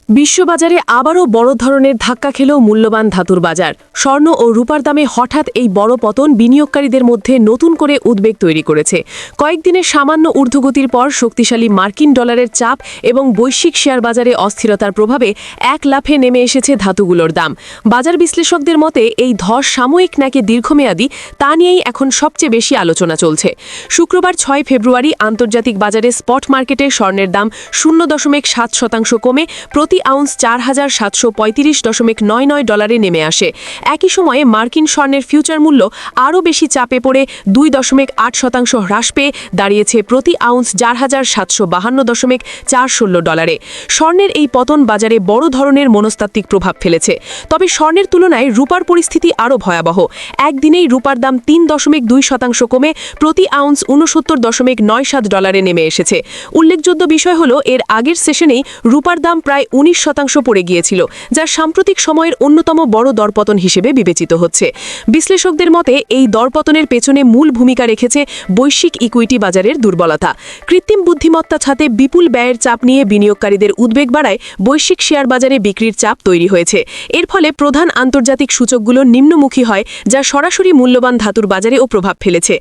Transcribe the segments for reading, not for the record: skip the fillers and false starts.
বিশ্ববাজারে আবারও বড় ধরনের ধাক্কা খেল মূল্যবান ধাতুর বাজার। স্বর্ণ ও রূপার দামে হঠাৎ এই বড় পতন বিনিয়োগকারীদের মধ্যে নতুন করে উদ্বেগ তৈরি করেছে। কয়েকদিনের সামান্য ঊর্ধ্বগতির পর শক্তিশালী মার্কিন ডলারের চাপ এবং বৈশ্বিক শেয়ার বাজারে অস্থিরতার প্রভাবে এক লাফে নেমে এসেছে ধাতুগুলোর দাম। বাজার বিশ্লেষকদের মতে এই ধস সাময়িক নাকি দীর্ঘমেয়াদী তা নিয়েই এখন সবচেয়ে বেশি আলোচনা চলছে। শুক্রবার 6 ফেব্রুয়ারি আন্তর্জাতিক বাজারে স্পট মার্কেটে স্বর্ণের দাম 0.7% কমে প্রতি আউন্স ৪,৭৩৫.৯৯ ডলারে নেমে আসে। একই সময়ে মার্কিন স্বর্ণের ফিউচার মূল্য আরও বেশি চাপে পড়ে 2.8% হ্রাস পেয়ে দাঁড়িয়েছে প্রতি আউন্স ৪,৭৫২.৪১৬ ডলারে। স্বর্ণের এই পতন বাজারে বড় ধরনের মনস্তাত্ত্বিক প্রভাব ফেলেছে। তবে স্বর্ণের তুলনায় রূপার পরিস্থিতি আরও ভয়াবহ। একদিনেই রূপার দাম ৩.2% কমে প্রতি আউন্স ৬৯.৯৭ ডলারে নেমে এসেছে। উল্লেখযোগ্য বিষয় হল এর আগের সেশনেই রূপার দাম প্রায় 19% পড়ে গিয়েছিল, যা সাম্প্রতিক সময়ের অন্যতম বড় দরপতন হিসেবে বিবেচিত হচ্ছে। বিশ্লেষকদের মতে এই দরপতনের পেছনে মূল ভূমিকা রেখেছে বৈশ্বিক ইকুইটি বাজারের দুর্বলতা। কৃত্রিম বুদ্ধিমত্তা ছাতে বিপুল ব্যয়ের চাপ নিয়ে বিনিয়োগকারীদের উদ্বেগ বাড়ায় বৈশ্বিক শেয়ার বাজারে বিক্রির চাপ তৈরি হয়েছে। এর ফলে প্রধান আন্তর্জাতিক সূচকগুলো নিম্নমুখী হয়, যা সরাসরি মূল্যবান ধাতুর বাজারেও প্রভাব ফেলেছে।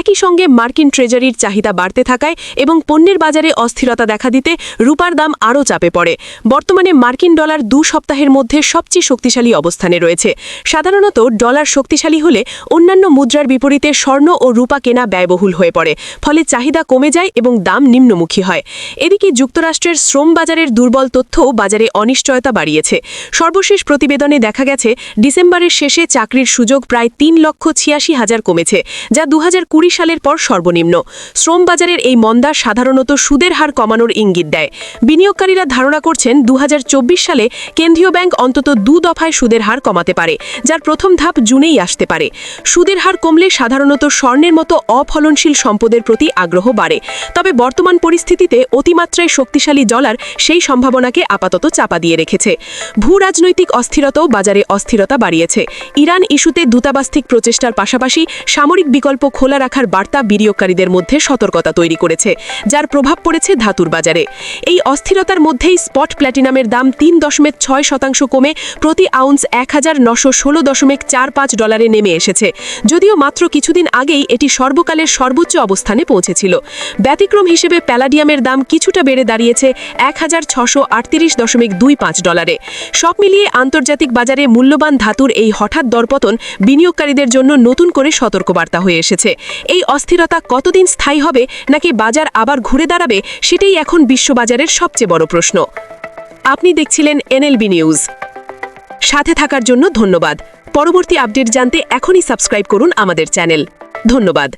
একই সঙ্গে মার্কিন ট্রেজারির চাহিদা বাড়তে থাকায় এবং পণ্যের বাজারে অস্থিরতা দেখা দিতে রূপার দাম আরও চাপে পড়ে। বর্তমানে মার্কিন ডলার 2 সপ্তাহের মধ্যে সবচেয়ে শক্তিশালী অবস্থানে রয়েছে। সাধারণত ডলার শক্তিশালী হলে অন্যান্য মুদ্রার বিপরীতে স্বর্ণ ও রূপা কেনা ব্যয়বহুল হয়ে পড়ে, ফলে চাহিদা কমে যায় এবং দাম নিম্নমুখী হয়। এদিকে যুক্তরাষ্ট্রের শ্রম বাজারের দুর্বল তথ্যও বাজারে অনিশ্চয়তা বাড়িয়েছে। সর্বশেষ প্রতিবেদনে দেখা গেছে ডিসেম্বরের শেষে চাকরির সুযোগ প্রায় 3,86,000 কমেছে, যা 2020 সালের পর সর্বনিম্ন। শ্রম বাজারের এই মন্দা সাধারণত সুদের হার কমানোর ইঙ্গিত দেয়। বিনিয়োগকারীরা ধারণা করছেন 2024 সালে কেন্দ্রীয় ব্যাংক অন্তত 2 দফায় সুদের হার কমাতে পারে, যার প্রথম ধাপ জুনেই আসতে পারে। সুদের হার কমলে সাধারণত স্বর্ণের মতো অফলনশীল সম্পদের প্রতি আগ্রহ বাড়ে। তবে বর্তমান পরিস্থিতিতে অতিমাত্রায় শক্তিশালী ডলার সেই সম্ভাবনাকে আপাতত চাপা দিয়ে রেখেছে। ভূ রাজনৈতিক অস্থিরতাও বাজারে অস্থিরতা বাড়িয়েছে। ইরান ইস্যুতে দূতাবাসিক প্রচেষ্টার পাশাপাশি সামরিক বিকল্প খোলা রাখার বার্তা বিনিয়োগকারীদের মধ্যে সতর্কতা তৈরি করেছে, যার প্রভাব পড়েছে ধাতুর বাজারে। এই অস্থিরতার মধ্যেই স্পট প্ল্যাটিনামের দাম 3.6% কমে প্রতি আউন্স 1,916.45 ডলারে নেমে এসেছে। যদিও মাত্র কিছুদিন আগেই এটি সর্বকালের সর্বোচ্চ অবস্থানে পৌঁছেছিল। ব্যতিক্রম হিসেবে প্যালাডিয়ামের দাম কিছুটা বেড়ে দাঁড়িয়েছে 1,638.25 ডলারে। সব মিলিয়ে আন্তর্জাতিক বাজারে মূল্যবান ধাতুর এই হঠাৎ দরপতন বিনিয়োগকারীদের জন্য নতুন করে সতর্কবার্তা হয়ে এসেছে। এই অস্থিরতা কতদিন স্থায়ী হবে নাকি বাজার আবার ঘুরে দাঁড়াবে, সেটাই এখন বিশ্ববাজারের সবচেয়ে বড় প্রশ্ন। আপনি দেখছিলেন এনএলবি নিউজ। সাথে থাকার জন্য ধন্যবাদ। পরবর্তী আপডেট জানতে এখনই সাবস্ক্রাইব করুন আমাদের চ্যানেল। ধন্যবাদ।